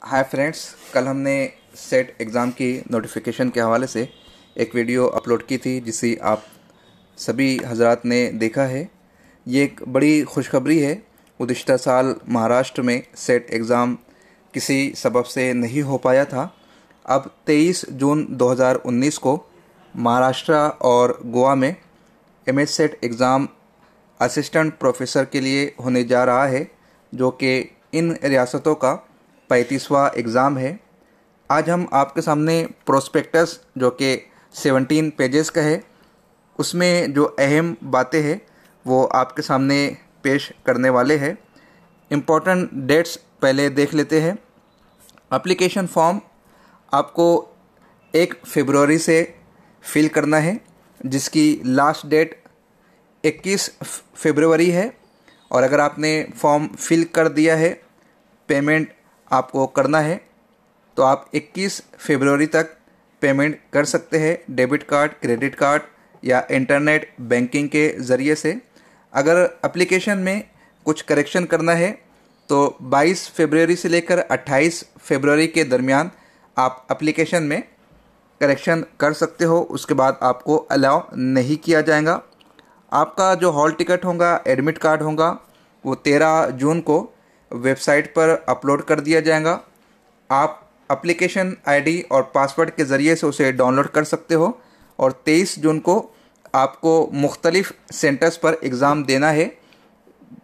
Hi friends, कल हमने set exam की नोटिफिकेशन के हवाले से एक वीडियो अपलोड की थी जिसे आप सभी हजरात ने देखा है। ये एक बड़ी खुशखबरी है। गुज़िश्ता साल महाराष्ट्र में सेट एग्ज़ाम किसी सबब से नहीं हो पाया था। अब 23 जून 2019 को महाराष्ट्र और गोवा में MS set exam assistant professor के लिए होने जा रहा है, जो कि इन रियासतों का 35वां एग्ज़ाम है। आज हम आपके सामने प्रोस्पेक्टस जो कि 17 पेजेस का है, उसमें जो अहम बातें हैं वो आपके सामने पेश करने वाले हैं। इम्पोर्टेंट डेट्स पहले देख लेते हैं। एप्लीकेशन फॉर्म आपको 1 फरवरी से फिल करना है, जिसकी लास्ट डेट 21 फरवरी है। और अगर आपने फॉर्म फिल कर दिया है, पेमेंट आपको करना है, तो आप 21 फरवरी तक पेमेंट कर सकते हैं डेबिट कार्ड, क्रेडिट कार्ड या इंटरनेट बैंकिंग के ज़रिए से। अगर एप्लीकेशन में कुछ करेक्शन करना है तो 22 फरवरी से लेकर 28 फरवरी के दरमियान आप एप्लीकेशन में करेक्शन कर सकते हो। उसके बाद आपको अलाउ नहीं किया जाएगा। आपका जो हॉल टिकट होगा, एडमिट कार्ड होगा, वो 13 जून को वेबसाइट पर अपलोड कर दिया जाएगा। आप एप्लीकेशन आईडी और पासवर्ड के ज़रिए से उसे डाउनलोड कर सकते हो। और 23 जून को आपको मुख्तलिफ सेंटर्स पर एग्ज़ाम देना है।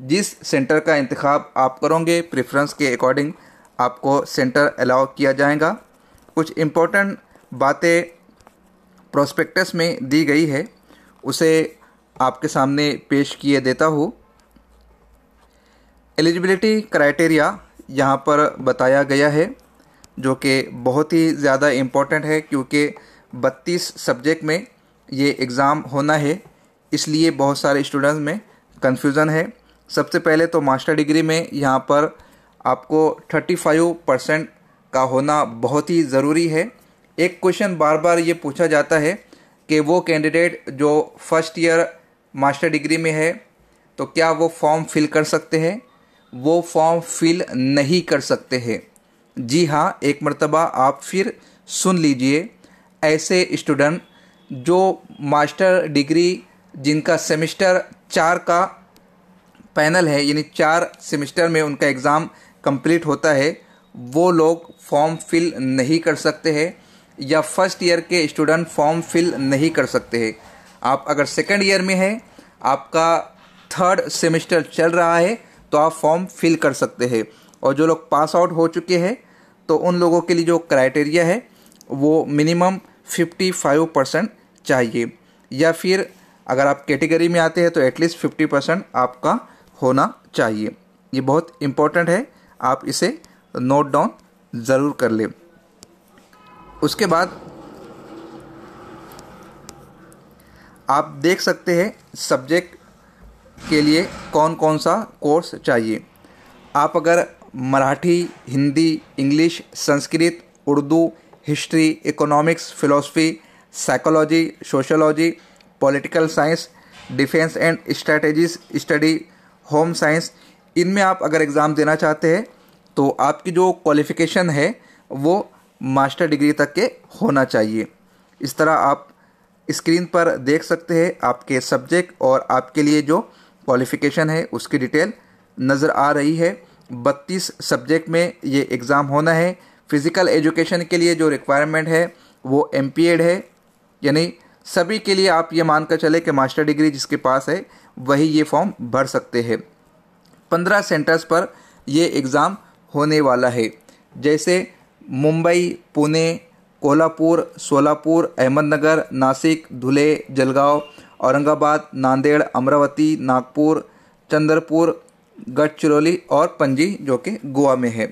जिस सेंटर का इंतखाब आप करोगे, प्रेफरेंस के अकॉर्डिंग आपको सेंटर अलाउ किया जाएगा। कुछ इम्पोर्टेंट बातें प्रोस्पेक्टस में दी गई है, उसे आपके सामने पेश किए देता हूँ। एलिजिबिलिटी क्राइटेरिया यहाँ पर बताया गया है, जो कि बहुत ही ज़्यादा इम्पोर्टेंट है, क्योंकि 32 सब्जेक्ट में ये एग्ज़ाम होना है, इसलिए बहुत सारे स्टूडेंट्स में कन्फ्यूज़न है। सबसे पहले तो मास्टर डिग्री में यहाँ पर आपको 35% का होना बहुत ही ज़रूरी है। एक क्वेश्चन बार बार ये पूछा जाता है कि वो कैंडिडेट जो फर्स्ट ईयर मास्टर डिग्री में है, तो क्या वो फॉर्म फिल कर सकते हैं? वो फॉर्म फिल नहीं कर सकते हैं। जी हाँ, एक मर्तबा आप फिर सुन लीजिए। ऐसे स्टूडेंट जो मास्टर डिग्री जिनका सेमेस्टर 4 का पैनल है, यानी 4 सेमेस्टर में उनका एग्ज़ाम कंप्लीट होता है, वो लोग फॉर्म फिल नहीं कर सकते हैं। या फर्स्ट ईयर के स्टूडेंट फॉर्म फिल नहीं कर सकते हैं। आप अगर सेकंड ईयर में है, आपका 3rd सेमेस्टर चल रहा है, तो आप फॉर्म फिल कर सकते हैं। और जो लोग पास आउट हो चुके हैं, तो उन लोगों के लिए जो क्राइटेरिया है वो मिनिमम 55% चाहिए, या फिर अगर आप कैटेगरी में आते हैं तो एटलीस्ट 50% आपका होना चाहिए। ये बहुत इम्पोर्टेंट है, आप इसे नोट डाउन ज़रूर कर लें। उसके बाद आप देख सकते हैं सब्जेक्ट के लिए कौन कौन सा कोर्स चाहिए। आप अगर Marathi, Hindi, English, Sanskrit, Urdu, history, economics, philosophy, psychology, sociology, political science, defence and strategies study, home science, इनमें आप अगर एग्ज़ाम देना चाहते हैं, तो आपकी जो क्वालिफ़िकेशन है वो मास्टर डिग्री तक के होना चाहिए। इस तरह आप स्क्रीन पर देख सकते हैं आपके सब्जेक्ट और आपके लिए जो क्वालिफ़िकेशन है उसकी डिटेल नज़र आ रही है। 32 सब्जेक्ट में ये एग्ज़ाम होना है। फ़िज़िकल एजुकेशन के लिए जो रिक्वायरमेंट है वो MPEd है, यानी सभी के लिए आप ये मानकर चले कि मास्टर डिग्री जिसके पास है वही ये फॉर्म भर सकते हैं। 15 सेंटर्स पर ये एग्ज़ाम होने वाला है, जैसे मुंबई, पुणे, कोल्हापुर, सोलापुर, अहमदनगर, नासिक, धुले, जलगांव, औरंगाबाद, नांदेड़, अमरावती, नागपुर, चंद्रपुर, गढ़चिरौली और पणजी, जो कि गोवा में है।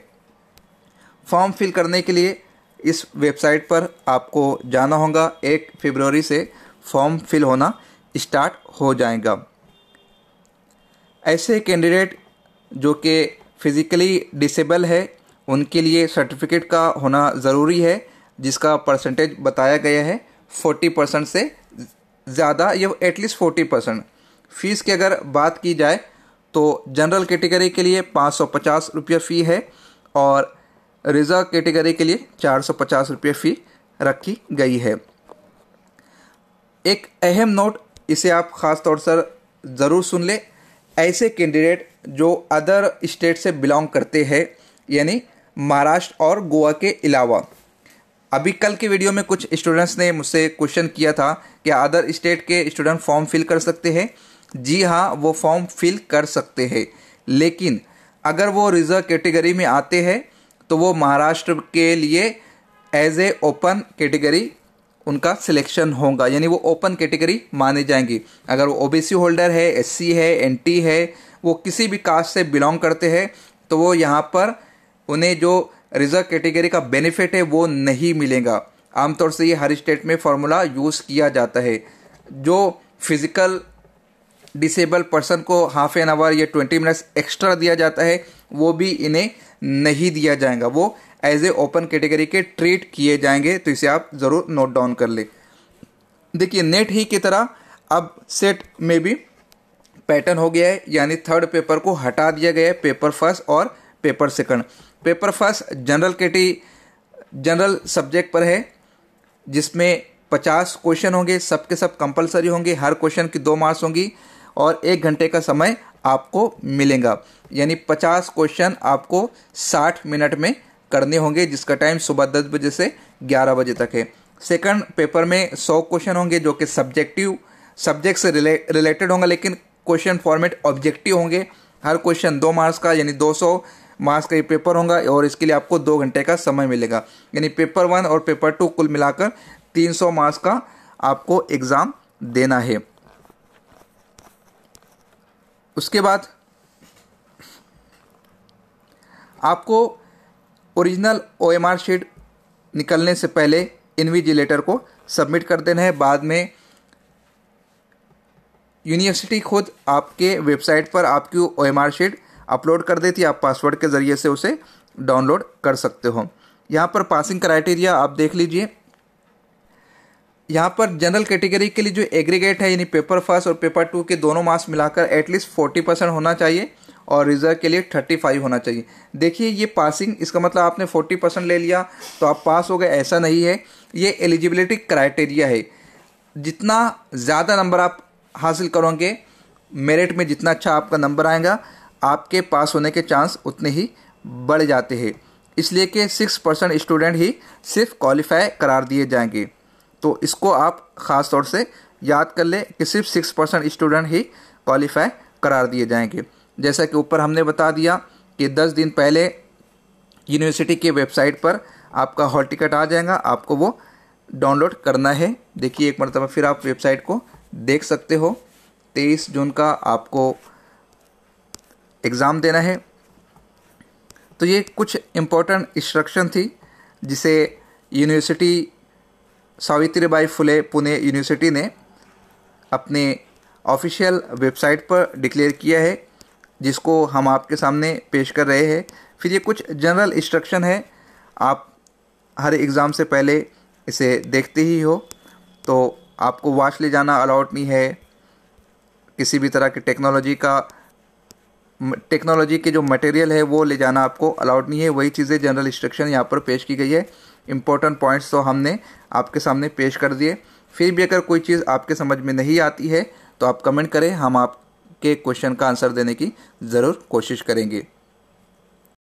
फॉर्म फिल करने के लिए इस वेबसाइट पर आपको जाना होगा। 1 फरवरी से फॉर्म फिल होना स्टार्ट हो जाएगा। ऐसे कैंडिडेट जो कि फिज़िकली डिसेबल है, उनके लिए सर्टिफिकेट का होना ज़रूरी है, जिसका परसेंटेज बताया गया है 40% से ज़्यादा, या एटलीस्ट 40%। फ़ीस की अगर बात की जाए तो जनरल कैटेगरी के लिए 550 रुपये फ़ी है, और रिजर्व कैटेगरी के लिए 450 रुपये फ़ी रखी गई है। एक अहम नोट, इसे आप ख़ास तौर से ज़रूर सुन ले। ऐसे कैंडिडेट जो अदर स्टेट से बिलोंग करते हैं, यानी महाराष्ट्र और गोवा के अलावा, अभी कल के वीडियो में कुछ स्टूडेंट्स ने मुझसे क्वेश्चन किया था कि अदर स्टेट के स्टूडेंट फॉर्म फिल कर सकते हैं। जी हाँ, वो फॉर्म फिल कर सकते हैं, लेकिन अगर वो रिजर्व कैटेगरी में आते हैं तो वो महाराष्ट्र के लिए एज ए ओपन कैटेगरी उनका सिलेक्शन होगा, यानी वो ओपन कैटेगरी माने जाएंगी। अगर वो ओबीसी होल्डर है, एससी है, एनटी है, वो किसी भी कास्ट से बिलोंग करते हैं, तो वो यहाँ पर उन्हें जो रिजर्व कैटेगरी का बेनिफिट है वो नहीं मिलेगा। आमतौर से ये हर स्टेट में फार्मूला यूज़ किया जाता है। जो फिजिकल डिसेबल पर्सन को हाफ एन आवर या 20 मिनट्स एक्स्ट्रा दिया जाता है, वो भी इन्हें नहीं दिया जाएगा, वो एज ए ओपन कैटेगरी के ट्रीट किए जाएंगे। तो इसे आप ज़रूर नोट डाउन कर ले। देखिए, नेट ही की तरह अब सेट में भी पैटर्न हो गया है, यानी थर्ड पेपर को हटा दिया गया है, पेपर फर्स्ट और paper second. Paper first general subject पर है, जिसमें 50 क्वेश्चन होंगे, सब के सब कंपलसरी होंगे, हर क्वेश्चन की 2 मार्क्स होंगी और 1 घंटे का समय आपको मिलेगा। यानी 50 क्वेश्चन आपको 60 मिनट में करने होंगे, जिसका टाइम सुबह 10 बजे से 11 बजे तक है। सेकंड पेपर में 100 क्वेश्चन होंगे जो कि सब्जेक्ट से रिलेटेड होंगे, लेकिन क्वेश्चन फॉर्मेट ऑब्जेक्टिव होंगे। हर क्वेश्चन 2 मार्क्स का, यानी 200 मार्क्स का ये पेपर होगा और इसके लिए आपको 2 घंटे का समय मिलेगा। यानी पेपर 1 और पेपर 2 कुल मिलाकर 300 मार्क्स का आपको एग्ज़ाम देना है। उसके बाद आपको ओरिजिनल OMR शीट निकलने से पहले इन्विजिलेटर को सबमिट कर देना है। बाद में यूनिवर्सिटी खुद आपके वेबसाइट पर आपकी OMR शीट अपलोड कर देती है, आप पासवर्ड के ज़रिए से उसे डाउनलोड कर सकते हो। यहाँ पर पासिंग क्राइटेरिया आप देख लीजिए। यहाँ पर जनरल कैटेगरी के लिए जो एग्रीगेट है, यानी पेपर फर्स्ट और पेपर 2 के दोनों मार्क्स मिलाकर एटलीस्ट 40% होना चाहिए और रिजर्व के लिए 35 होना चाहिए। देखिए, ये पासिंग, इसका मतलब आपने 40% ले लिया तो आप पास हो गए, ऐसा नहीं है। ये एलिजिबिलिटी क्राइटेरिया है। जितना ज़्यादा नंबर आप हासिल करोगे, मेरिट में जितना अच्छा आपका नंबर आएगा, आपके पास होने के चांस उतने ही बढ़ जाते हैं। इसलिए कि 6% स्टूडेंट ही सिर्फ क्वालिफाई करार दिए जाएंगे। तो इसको आप ख़ास तौर से याद कर ले कि सिर्फ 6% स्टूडेंट ही क्वालिफाई करार दिए जाएंगे। जैसा कि ऊपर हमने बता दिया कि 10 दिन पहले यूनिवर्सिटी के वेबसाइट पर आपका हॉल टिकट आ जाएगा, आपको वो डाउनलोड करना है। देखिए, एक मरतबा फिर आप वेबसाइट को देख सकते हो। 23 जून का आपको एग्ज़ाम देना है। तो ये कुछ इम्पोर्टेंट इंस्ट्रक्शन थी जिसे यूनिवर्सिटी सावित्रीबाई फुले पुणे यूनिवर्सिटी ने अपने ऑफिशियल वेबसाइट पर डिक्लेयर किया है, जिसको हम आपके सामने पेश कर रहे हैं। फिर ये कुछ जनरल इंस्ट्रक्शन है, आप हर एग्ज़ाम से पहले इसे देखते ही हो। तो आपको वॉच ले जाना अलाउड नहीं है, किसी भी तरह की टेक्नोलॉजी के जो मटेरियल है वो ले जाना आपको अलाउड नहीं है। वही चीज़ें जनरल इंस्ट्रक्शन यहाँ पर पेश की गई है। इंपॉर्टेंट पॉइंट्स तो हमने आपके सामने पेश कर दिए। फिर भी अगर कोई चीज़ आपके समझ में नहीं आती है तो आप कमेंट करें, हम आपके क्वेश्चन का आंसर देने की ज़रूर कोशिश करेंगे।